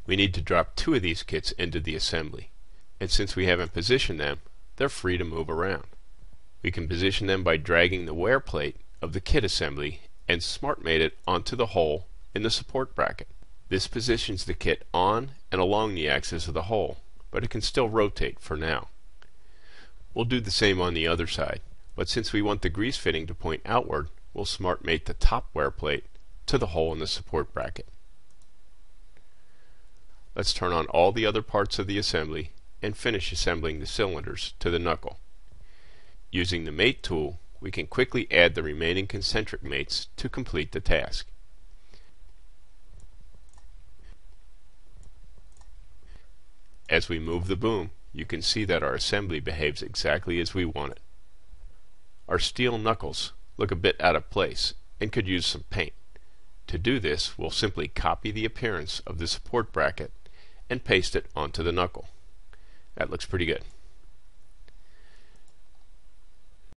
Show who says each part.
Speaker 1: We need to drop 2 of these kits into the assembly, and since we haven't positioned them, they're free to move around. We can position them by dragging the wear plate of the kit assembly and SmartMate it onto the hole in the support bracket. This positions the kit on and along the axis of the hole, but it can still rotate for now. We'll do the same on the other side, but since we want the grease fitting to point outward, we'll SmartMate the top wear plate to the hole in the support bracket. Let's turn on all the other parts of the assembly and finish assembling the cylinders to the knuckle. Using the Mate tool, we can quickly add the remaining concentric mates to complete the task. As we move the boom, you can see that our assembly behaves exactly as we want it. Our steel knuckles look a bit out of place and could use some paint. To do this, we'll simply copy the appearance of the support bracket and paste it onto the knuckle. That looks pretty good.